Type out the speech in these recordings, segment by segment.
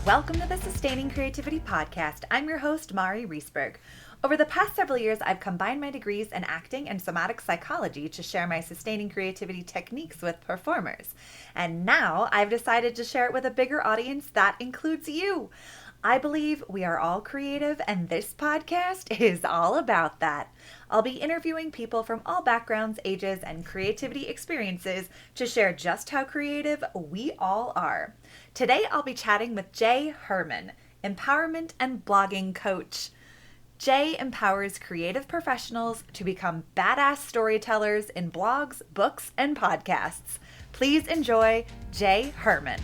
Welcome to the Sustaining Creativity Podcast. I'm your host, Mari Riesberg. Over the past several years, I've combined my degrees in acting and somatic psychology to share my sustaining creativity techniques with performers. And now I've decided to share it with a bigger audience that includes you. I believe we are all creative, and this podcast is all about that. I'll be interviewing people from all backgrounds, ages, and creativity experiences to share just how creative we all are. Today, I'll be chatting with Jae Hermann, empowerment and blogging coach. Jae empowers creative professionals to become badass storytellers in blogs, books, and podcasts. Please enjoy Jae Hermann.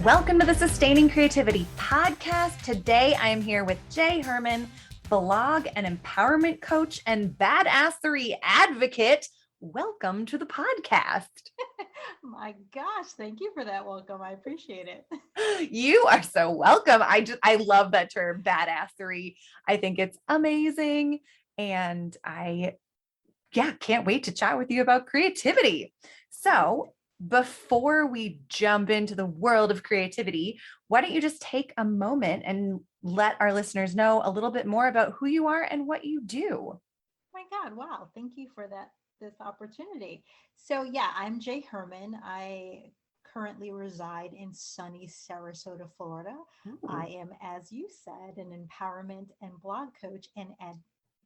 Welcome to the Sustaining Creativity Podcast. Today, I am here with Jae Hermann, blog and empowerment coach and badassery advocate. Welcome to the podcast. My gosh, thank you for that welcome. I appreciate it. You are so welcome. I love that term, badassery. I think it's amazing. And I can't wait to chat with you about creativity. So before we jump into the world of creativity, why don't you just take a moment and let our listeners know a little bit more about who you are and what you do? My God, wow. Thank you for this opportunity. So I'm Jae Hermann. I currently reside in sunny Sarasota, Florida. Ooh. I am, as you said, an empowerment and blog coach and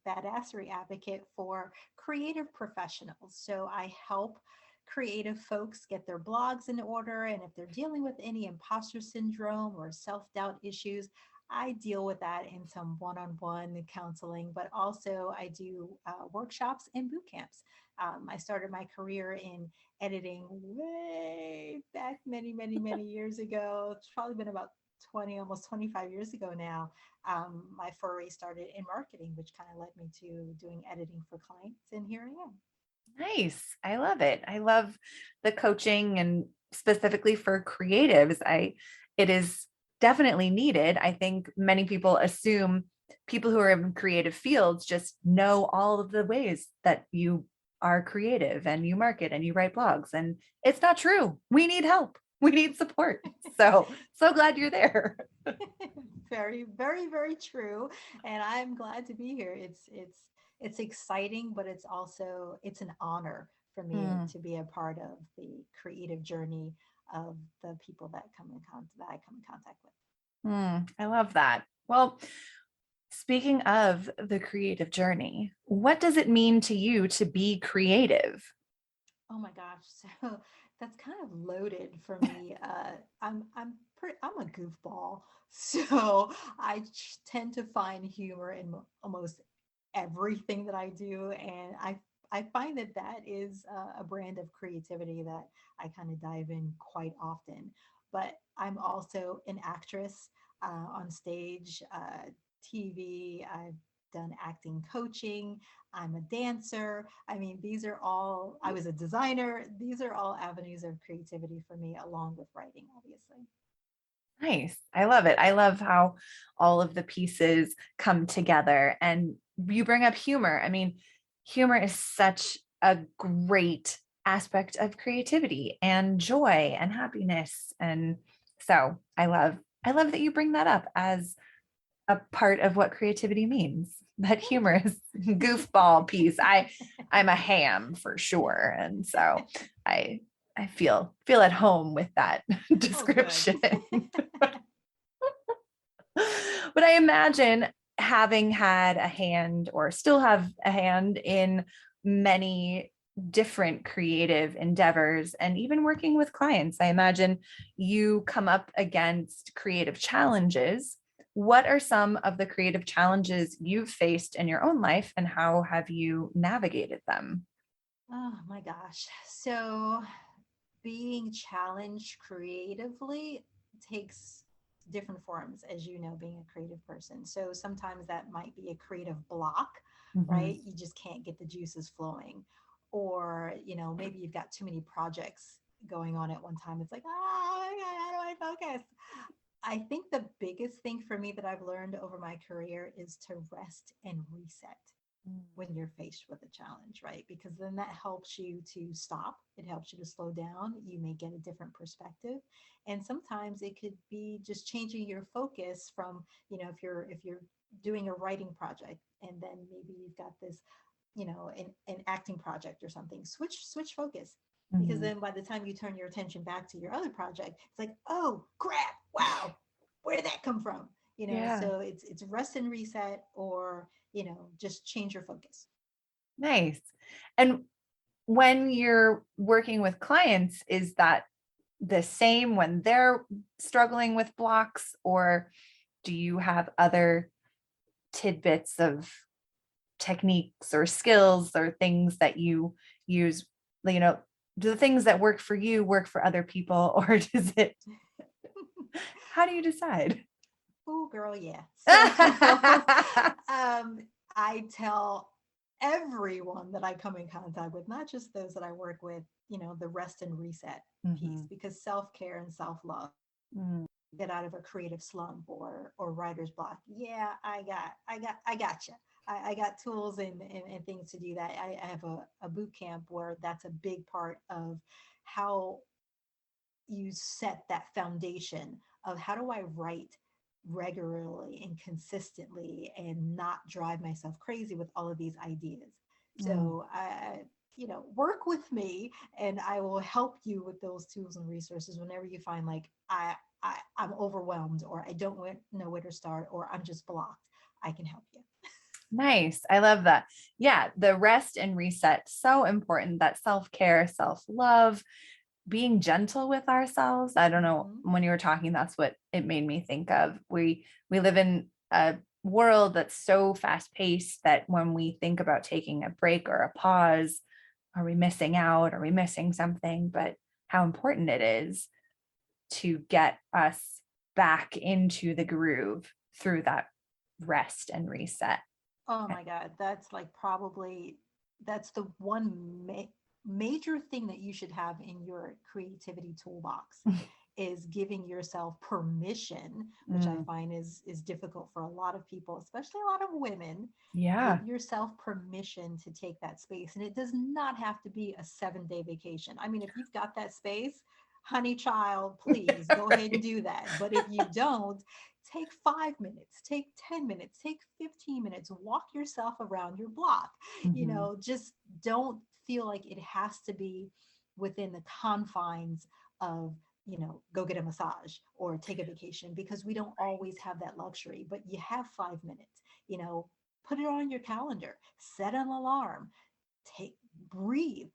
badassery advocate for creative professionals. So I help creative folks get their blogs in order. And if they're dealing with any imposter syndrome or self-doubt issues, I deal with that in some one-on-one counseling, but also I do workshops and boot camps. I started my career in editing way back many years ago. It's probably been about 20, almost 25 years ago now. My foray started in marketing, which kind of led me to doing editing for clients. And here I am. Nice. I love it. I love the coaching and specifically for creatives. It is definitely needed. I think many people assume people who are in creative fields just know all of the ways that you are creative and you market and you write blogs. And it's not true. We need help. We need support. So glad you're there. Very true. And I'm glad to be here. It's exciting, but it's an honor for me Mm, to be a part of the creative journey of the people that I come in contact with. I love that. Well, speaking of the creative journey, what does it mean to you to be creative? Oh my gosh. So that's kind of loaded for me. I'm a goofball. So tend to find humor in almost everything that I do. And I find that is a brand of creativity that I kind of dive in quite often. But I'm also an actress on stage, TV. I've done acting coaching. I'm a dancer. I mean, I was a designer. These are all avenues of creativity for me, along with writing, obviously. Nice. I love it. I love how all of the pieces come together and you bring up humor. I mean, humor is such a great aspect of creativity and joy and happiness. And so I love that you bring that up as a part of what creativity means. That Thank you. humorous goofball piece. I'm a ham for sure. And so I I feel at home with that Oh, good. description. But I imagine having had a hand or still have a hand in many different creative endeavors and even working with clients, I imagine you come up against creative challenges. What are some of the creative challenges you've faced in your own life and how have you navigated them? Oh my gosh. So being challenged creatively takes different forms, as you know, being a creative person. So sometimes that might be a creative block, Mhm. right? You just can't get the juices flowing. Or, maybe you've got too many projects going on at one time. It's like, oh, my God, how do I focus? I think the biggest thing for me that I've learned over my career is to rest and reset when you're faced with a challenge, right? Because then that helps you to stop. It helps you to slow down. You may get a different perspective. And sometimes it could be just changing your focus from, if you're doing a writing project and then maybe you've got this, an acting project or something, switch focus. Because Mhm. then by the time you turn your attention back to your other project, it's like, oh crap, wow, where did that come from? Yeah. So it's rest and reset, or just change your focus. Nice. And when you're working with clients, is that the same when they're struggling with blocks, or do you have other tidbits of techniques or skills or things that you use? You know, do the things that work for you work for other people, or does it, how do you decide? Oh, girl, yeah. So I tell everyone that I come in contact with, not just those that I work with, the rest and reset piece, Mhm. because self-care and self-love, Mm. get out of a creative slump or writer's block. Yeah, I got you. I got tools and things to do that. I have a boot camp where that's a big part of how you set that foundation of how do I write regularly and consistently and not drive myself crazy with all of these ideas. Mm. So work with me and I will help you with those tools and resources whenever you find like I'm overwhelmed, or I don't know where to start, or I'm just blocked. I can help you. Nice. I love that. Yeah, the rest and reset, so important. That self-care, self-love, being gentle with ourselves. I don't know, Mhm. when you were talking, that's what it made me think of. We live in a world that's so fast-paced that when we think about taking a break or a pause, are we missing out? Are we missing something? But how important it is to get us back into the groove through that rest and reset. Oh my God, that's like probably that's the one major thing that you should have in your creativity toolbox, is giving yourself permission, which I Mm, find is difficult for a lot of people, especially a lot of women. yeah. Give yourself permission to take that space, and it does not have to be a 7-day vacation. I mean, if you've got that space, honey child, please go ahead and Right. do that. But if you don't, take 5 minutes, take 10 minutes, take 15 minutes, walk yourself around your block. Mhm. Just don't feel like it has to be within the confines of, go get a massage or take a vacation, because we don't always have that luxury. But you have 5 minutes, put it on your calendar, set an alarm, take, breathe.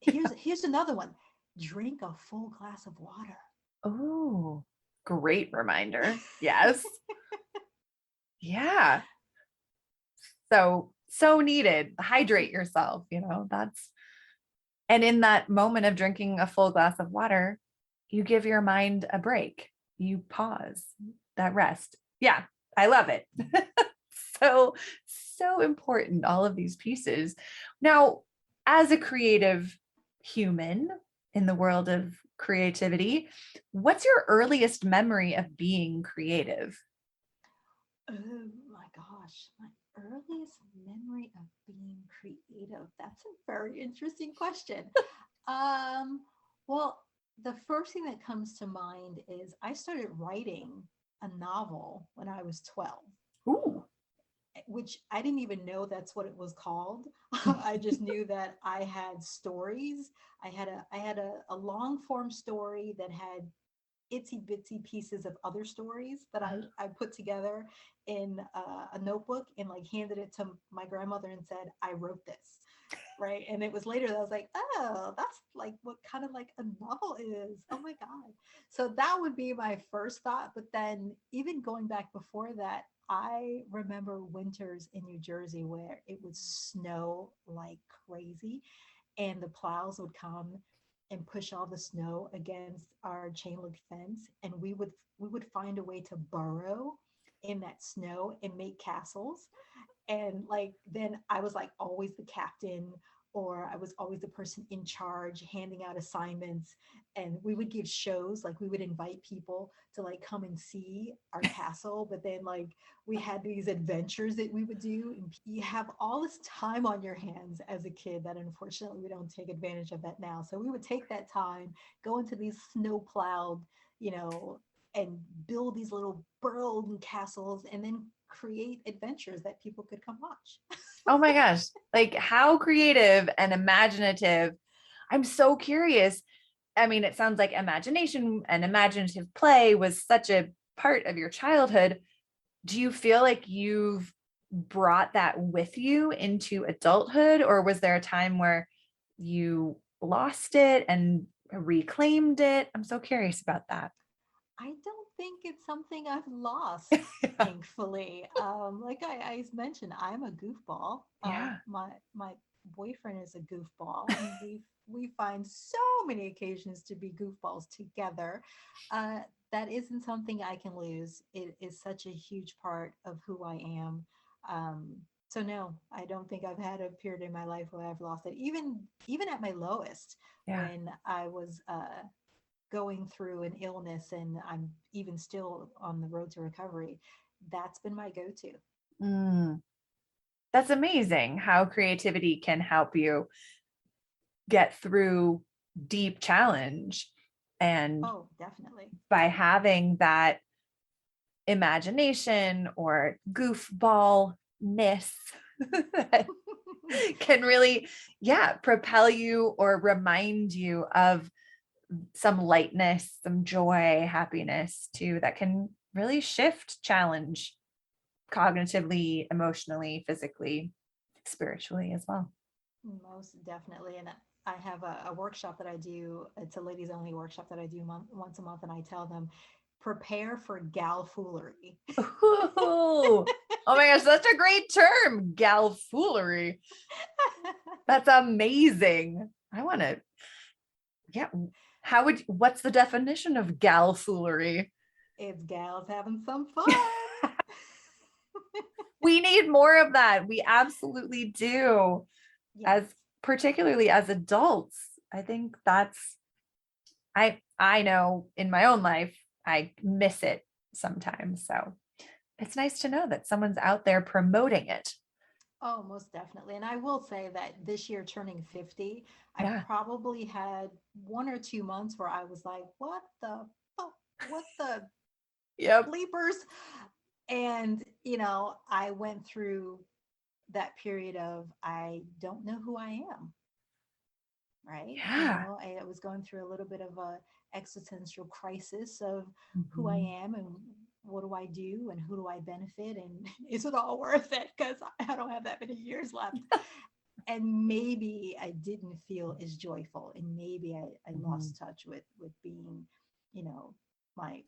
Here's another one. Drink a full glass of water. Oh, great reminder. Yes. Yeah. So needed. Hydrate yourself, that's, and in that moment of drinking a full glass of water, you give your mind a break. You pause, that rest. Yeah, I love it. So, so important, all of these pieces. Now, as a creative human in the world of creativity, what's your earliest memory of being creative? Oh my gosh, my earliest memory of being creative. That's a very interesting question. Um, well, the first thing that comes to mind is I started writing a novel when I was 12, Ooh. which I didn't even know that's what it was called. I just knew that I had stories. I had a long form story that had itsy bitsy pieces of other stories that I put together in a notebook and like handed it to my grandmother and said, I wrote this. Right. And it was later that I was like, oh, that's like what kind of like a novel is. Oh my God. So that would be my first thought. But then even going back before that, I remember winters in New Jersey where it would snow like crazy, and the plows would come and push all the snow against our chain link fence, and we would find a way to burrow in that snow and make castles. And like then I was like always the captain, or I was always the person in charge handing out assignments. And we would give shows, like we would invite people to like come and see our castle, but then like we had these adventures that we would do. And you have all this time on your hands as a kid that unfortunately we don't take advantage of that now. So we would take that time, go into these snow plowed, you know, and build these little burrowed castles and then create adventures that people could come watch. Oh my gosh. Like how creative and imaginative. I'm so curious. I mean, it sounds like imagination and imaginative play was such a part of your childhood. Do you feel like you've brought that with you into adulthood, or was there a time where you lost it and reclaimed it? I'm so curious about that. I don't think it's something I've lost, Yeah. thankfully. Like I mentioned, I'm a goofball. Yeah. My boyfriend is a goofball, and we find so many occasions to be goofballs together. Uh, that isn't something I can lose. It is such a huge part of who I am. So no, I don't think I've had a period in my life where I've lost it. Even at my lowest, Yeah. when I was going through an illness and I'm even still on the road to recovery, that's been my go to. Mm, that's amazing how creativity can help you get through deep challenge. And Oh, definitely. by having that imagination or goofballness that can really, yeah, propel you or remind you of some lightness, some joy, happiness too, that can really shift challenge cognitively, emotionally, physically, spiritually as well. Most definitely. And I have a workshop that I do. It's a ladies only workshop that I do once a month. And I tell them, prepare for gal foolery. Ooh. Oh my gosh, that's a great term, gal foolery. That's amazing. I want to, yeah. What's the definition of gal foolery? It's gals having some fun. We need more of that. We absolutely do. Yes. As particularly as adults, I think I know in my own life, I miss it sometimes. So it's nice to know that someone's out there promoting it. Oh, most definitely. And I will say that this year turning 50, I Yeah. probably had 1 or 2 months where I was like, what the fuck? What the Yep. bleepers? And, I went through that period of I don't know who I am, right? Yeah. I was going through a little bit of a existential crisis of who I Mhm. am and what do I do and who do I benefit and is it all worth it? Because I don't have that many years left. And maybe I didn't feel as joyful, and maybe I Mhm. lost touch with being, you know, my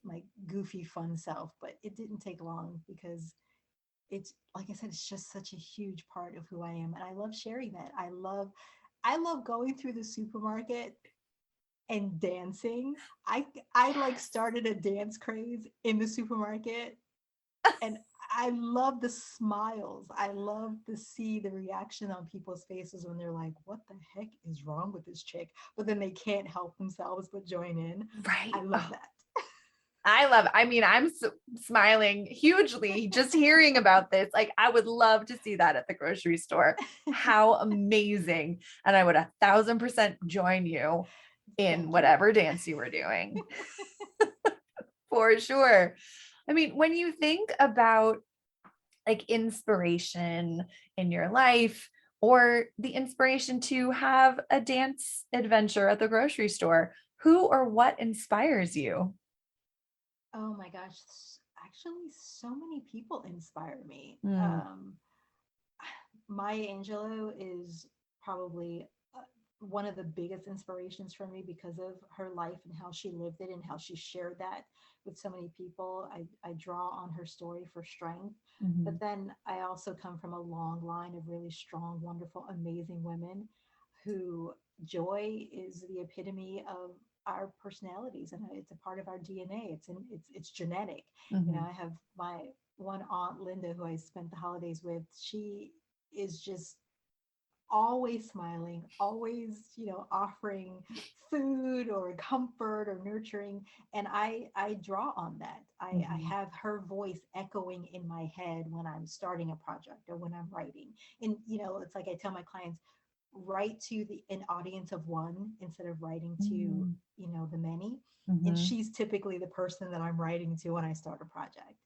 goofy fun self. But it didn't take long because it's like I said, it's just such a huge part of who I am, and I love sharing that. I love going through the supermarket and dancing. I like Yes. started a dance craze in the supermarket, and I love the smiles. I love to see the reaction on people's faces when they're like, "What the heck is wrong with this chick?" But then they can't help themselves but join in. I Right. love Oh, that. I mean, smiling hugely just hearing about this. Like, I would love to see that at the grocery store. How amazing. And I would 1,000% join you in Thank you. whatever dance you were doing for sure. I mean, when you think about like inspiration in your life or the inspiration to have a dance adventure at the grocery store, who or what inspires you? Oh my gosh, actually, so many people inspire me. Mm, Maya Angelou is probably one of the biggest inspirations for me because of her life and how she lived it and how she shared that with so many people. I draw on her story for strength. But mhm, then I also come from a long line of really strong, wonderful, amazing women who joy is the epitome of our personalities, and it's a part of our DNA. It's genetic. mhm. I have my one aunt Linda who I spent the holidays with. She is just always smiling, always, offering food or comfort or nurturing. And I draw on that. I Mhm. have her voice echoing in my head when I'm starting a project or when I'm writing. And, it's like I tell my clients, write to an audience of one instead of writing to, Mm. the many. And Mhm. she's typically the person that I'm writing to when I start a project.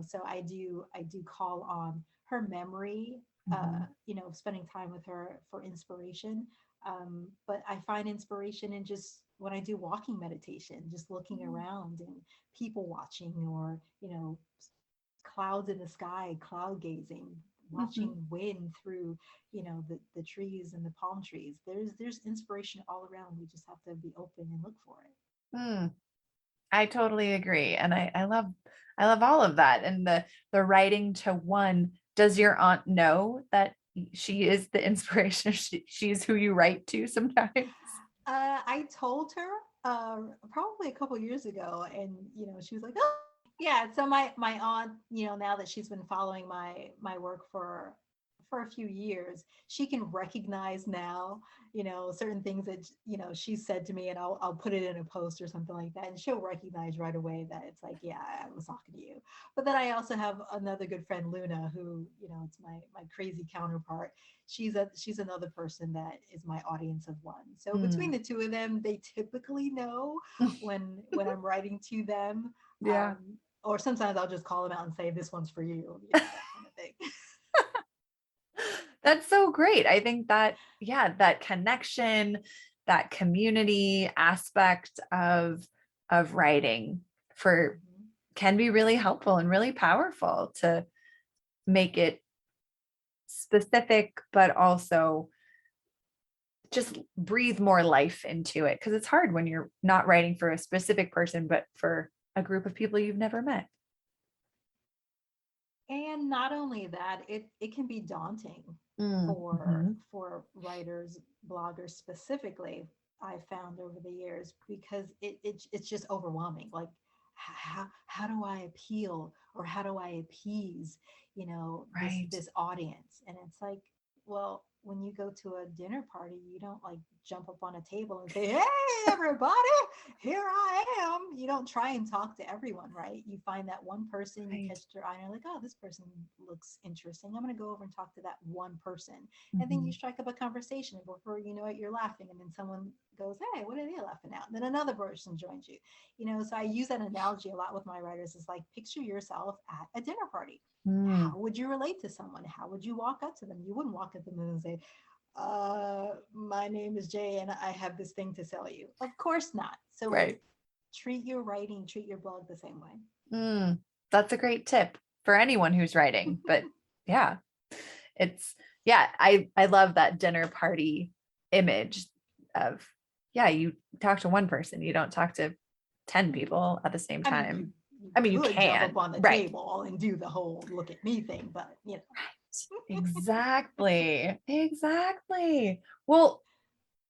So I do call on her memory, Mhm. spending time with her for inspiration. But I find inspiration in just when I do walking meditation, just looking Mm. around and people watching, or clouds in the sky, cloud gazing, Mhm. watching wind through, the trees and the palm trees. There's inspiration all around. We just have to be open and look for it. Mm. I totally agree. And I love all of that. And the writing to one, does your aunt know that she is the inspiration? She's who you write to sometimes? I told her probably a couple years ago, and she was like, "Oh, yeah." So my aunt, now that she's been following my work for a few years, she can recognize now, certain things that she said to me, and I'll put it in a post or something like that, and she'll recognize right away that it's like, yeah, I was talking to you. But then I also have another good friend, Luna, who it's my crazy counterpart. She's another person that is my audience of one. So between Mm. the two of them, they typically know when I'm writing to them. Yeah. Or sometimes I'll just call them out and say, this one's for you, that kind of thing. That's so great. I think that, yeah, that connection, that community aspect of writing for Mhm. can be really helpful and really powerful to make it specific, but also just breathe more life into it. Because it's hard when you're not writing for a specific person, but for a group of people you've never met. And not only that, it can be daunting for Mm-hmm. writers, bloggers specifically. I found over the years, because it's just overwhelming. Like, how do I appeal, or how do I appease, this Right. this audience? And it's like, well, when you go to a dinner party, you don't like jump up on a table and say, "Hey, everybody, here I am." You don't try and talk to everyone, right? You find that one person, you Right. catch their eye, and you're like, "Oh, this person looks interesting. I'm going to go over and talk to that one person." And then you Mm-hmm. strike up a conversation, and before you know it, you're laughing. And then someone goes, "Hey, what are they laughing at?" And then another person joins you. So I use that analogy a lot with my writers. Is like, picture yourself at a dinner party. Mm. How would you relate to someone? How would you walk up to them? You wouldn't walk up to them and say, my name is Jay and I have this thing to sell you. Of course not. So Right. treat your writing, treat your blog the same way. Mm. That's a great tip for anyone who's writing. But yeah, it's yeah, I love that dinner party image of yeah, you talk to one person, you don't talk to 10 people at the same I mean, you time. you I mean, you could jump up can, on the right? table and do the whole look at me thing, but Exactly. Exactly. Well,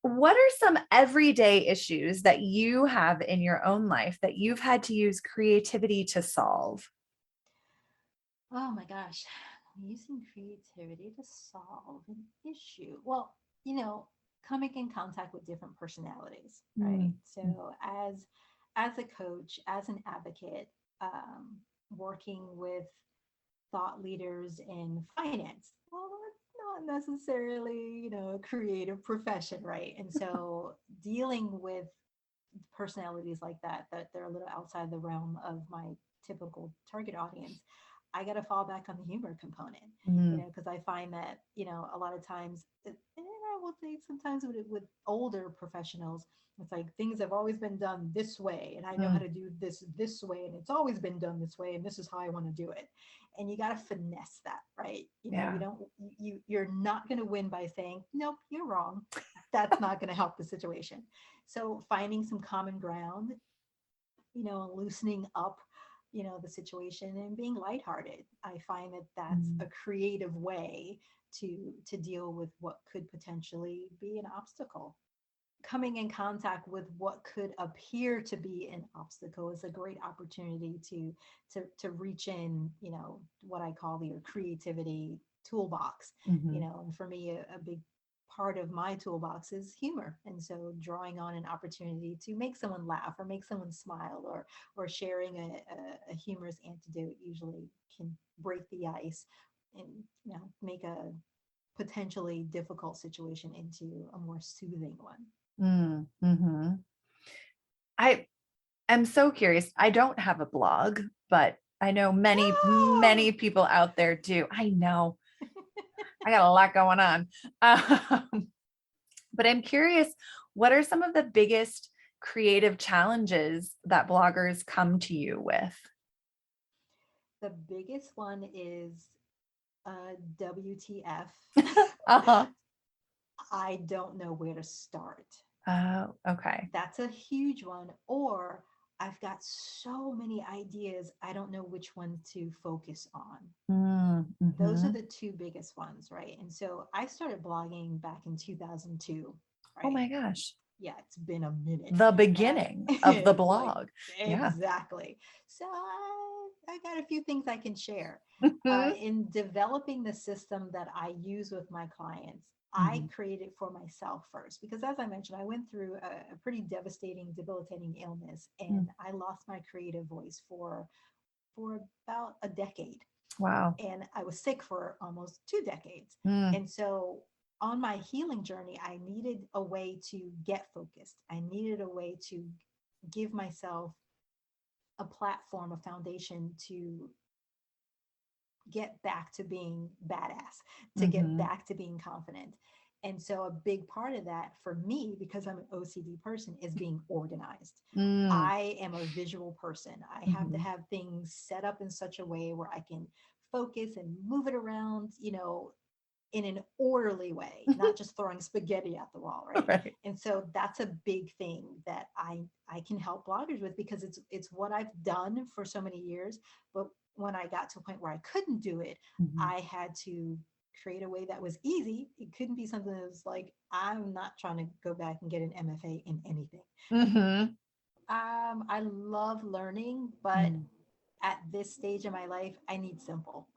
what are some everyday issues that you have in your own life that you've had to use creativity to solve? oh my gosh, using creativity to solve an issue. Well, coming in contact with different personalities, right? Mm. So as a coach, as an advocate, working with thought leaders in finance. Well, that's not necessarily, a creative profession, right? And so dealing with personalities like that they're a little outside the realm of my typical target audience, I got to fall back on the humor component, Mm. because I find that, a lot of times, and I will say sometimes with older professionals, it's like things have always been done this way, and I know how Mm. to do this way, and it's always been done this way, and this is how I want to do it. And you got to finesse that, right? You Yeah. don't, you're not going to win by saying, nope, you're wrong. That's not going to help the situation. So finding some common ground, loosening up, the situation, and being lighthearted. I find that that's Mm. a creative way to deal with what could potentially be an obstacle. Coming in contact with what could appear to be an obstacle is a great opportunity to reach in, what I call your creativity toolbox. Mhm. And for me, a big part of my toolbox is humor. And so drawing on an opportunity to make someone laugh or make someone smile, or sharing a humorous antidote usually can break the ice and, make a potentially difficult situation into a more soothing one. Mm-hmm. I am so curious. I don't have a blog, but I know many, No! many people out there do. I know I got a lot going on. But I'm curious, what are some of the biggest creative challenges that bloggers come to you with? The biggest one is WTF. Uh-huh. I don't know where to start. Oh, okay. That's a huge one. Or I've got so many ideas, I don't know which one to focus on. Those are Mm-hmm. the two biggest ones, right? And so I started blogging back in 2002, Oh right? my gosh. Yeah, it's been a minute. The And beginning of the like, blog. Yeah. exactly. So I got a few things I can share. Mhm. In developing the system that I use with my clients, I Mhm. created for myself first because, as I mentioned, I went through a pretty devastating, debilitating illness, Mm. and I lost my creative voice for about a decade, Wow. and I was sick for almost 2 decades. Mm. And so on my healing journey, I needed a way to get focused. I needed a way to give myself a platform, a foundation to get back to being badass, to get Mhm. back to being confident. And so a big part of that for me, because I'm an OCD person, is being organized. Mm. I am a visual person. I have to Mhm. have things set up in such a way where I can focus and move it around, in an orderly way, not just throwing spaghetti at the wall, right? Right. And so that's a big thing that I can help bloggers with because it's what I've done for so many years. But when I got to a point where I couldn't do it, Mhm. I had to create a way that was easy. It couldn't be something that was like, I'm not trying to go back and get an MFA in anything. Mhm. I love learning, but Mm. at this stage of my life, I need simple,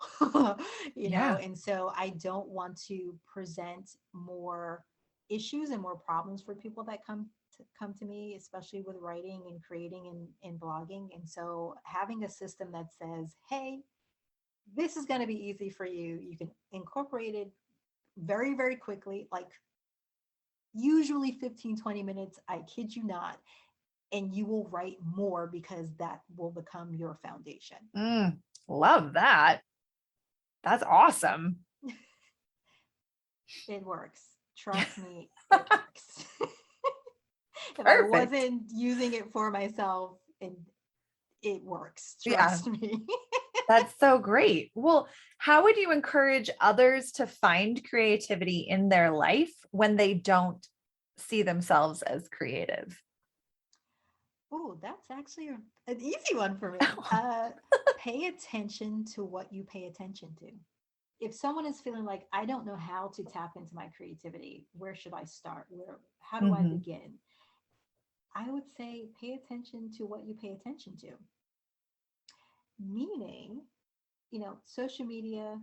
Yeah. and so I don't want to present more issues and more problems for people that come to me, especially with writing and creating and blogging. And so having a system that says, hey, this is going to be easy for you. You can incorporate it very, very quickly, like usually 15-20 minutes. I kid you not. And you will write more because that will become your foundation. Mm. Love that. That's awesome. It works. Trust me, it works. If I Perfect. wasn't using it for myself, it works. Yeah. Trust me. That's so great. Well, how would you encourage others to find creativity in their life when they don't see themselves as creative? Oh, that's actually an easy one for me. Pay attention to what you pay attention to. If someone is feeling like, I don't know how to tap into my creativity, where should I start? How do I Mhm. begin? I would say pay attention to what you pay attention to. Meaning, social media,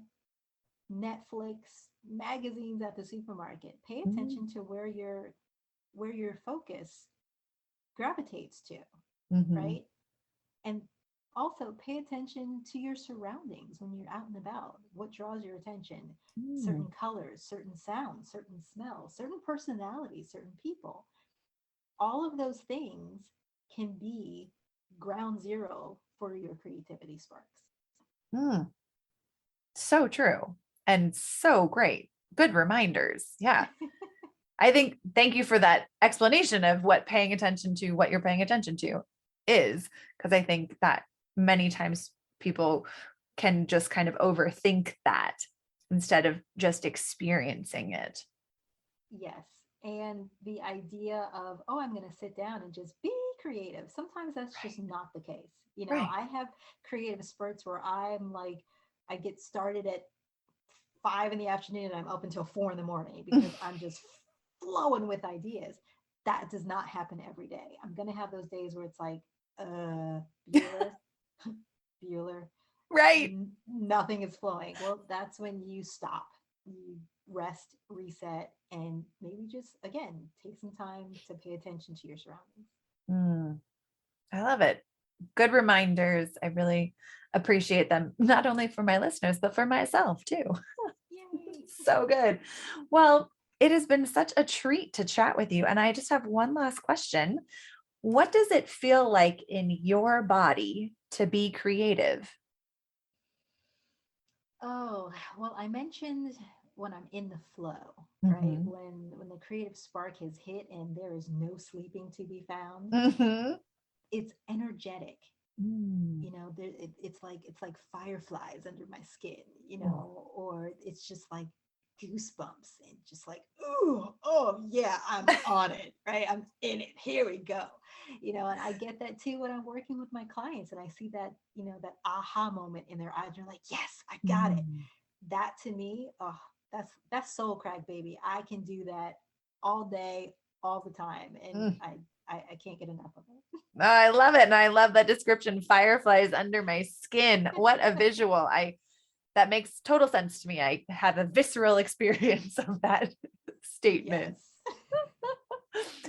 Netflix, magazines at the supermarket. Pay Mm. attention to where your focus gravitates to, Mhm. right? And also pay attention to your surroundings when you're out and about. What draws your attention? Mm. Certain colors, certain sounds, certain smells, certain personalities, certain people. All of those things can be ground zero for your creativity sparks. Mm. So true and so great. Good reminders. Yeah. I think thank you for that explanation of what paying attention to what you're paying attention to is, because I think that many times people can just kind of overthink that instead of just experiencing it. Yes. And the idea of, oh, I'm going to sit down and just be creative. Sometimes that's just not the case. Right. I have creative spurts where I'm like, I get started at 5 in the afternoon and I'm up until 4 in the morning because I'm just flowing with ideas. That does not happen every day. I'm going to have those days where it's like, Bueller, Bueller, Right. nothing is flowing. Well, that's when you stop. You rest, reset, and maybe just, again, take some time to pay attention to your surroundings. Mm, I love it. Good reminders. I really appreciate them, not only for my listeners, but for myself too. Yay. So good. Well, it has been such a treat to chat with you. And I just have one last question. What does it feel like in your body to be creative? Oh, well, I mentioned when I'm in the flow, right? Hmm. When the creative spark has hit and there is no sleeping to be found, Hmm. it's energetic. Mm. It's like fireflies under my skin, Oh. or it's just like goosebumps and just like, oh yeah, I'm on it, right? I'm in it. Here we go. And I get that too when I'm working with my clients and I see that, that aha moment in their eyes. They're like, yes, I got it. Mm. That to me, oh, that's soul crack, baby. I can do that all day, all the time. And Mm. I can't get enough of it. I love it. And I love that description, fireflies under my skin. What a visual. That makes total sense to me. I have a visceral experience of that statement. Yes.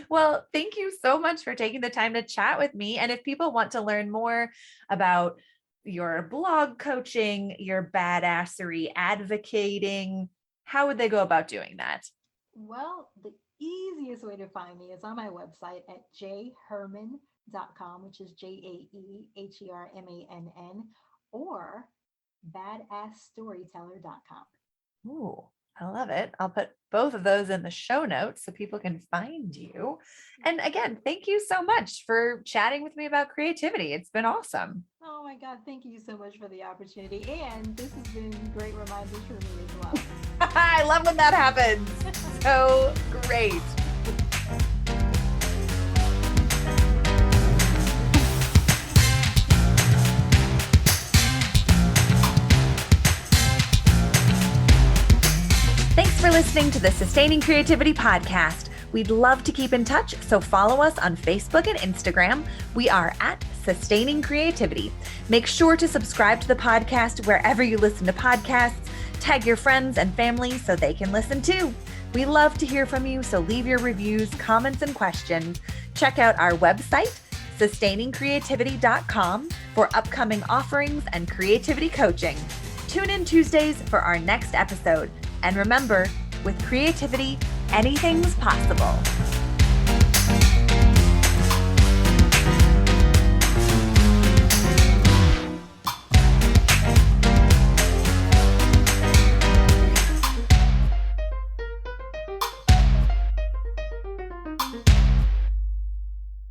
Well, thank you so much for taking the time to chat with me. And if people want to learn more about your blog coaching, your badassery advocating, how would they go about doing that? Well, the easiest way to find me is on my website at jaehermann.com, which is JaeHermann, or badassstoryteller.com. Ooh, I love it. I'll put both of those in the show notes so people can find you. And again, thank you so much for chatting with me about creativity. It's been awesome. Oh my God, thank you so much for the opportunity. And this has been great reminders for me as well. I love when that happens. So great. Thanks for listening to the Sustaining Creativity Podcast. We'd love to keep in touch, so follow us on Facebook and Instagram. We are at Sustaining Creativity. Make sure to subscribe to the podcast wherever you listen to podcasts. Tag your friends and family so they can listen too. We love to hear from you, so leave your reviews, comments, and questions. Check out our website, sustainingcreativity.com, for upcoming offerings and creativity coaching. Tune in Tuesdays for our next episode. And remember, with creativity, anything's possible.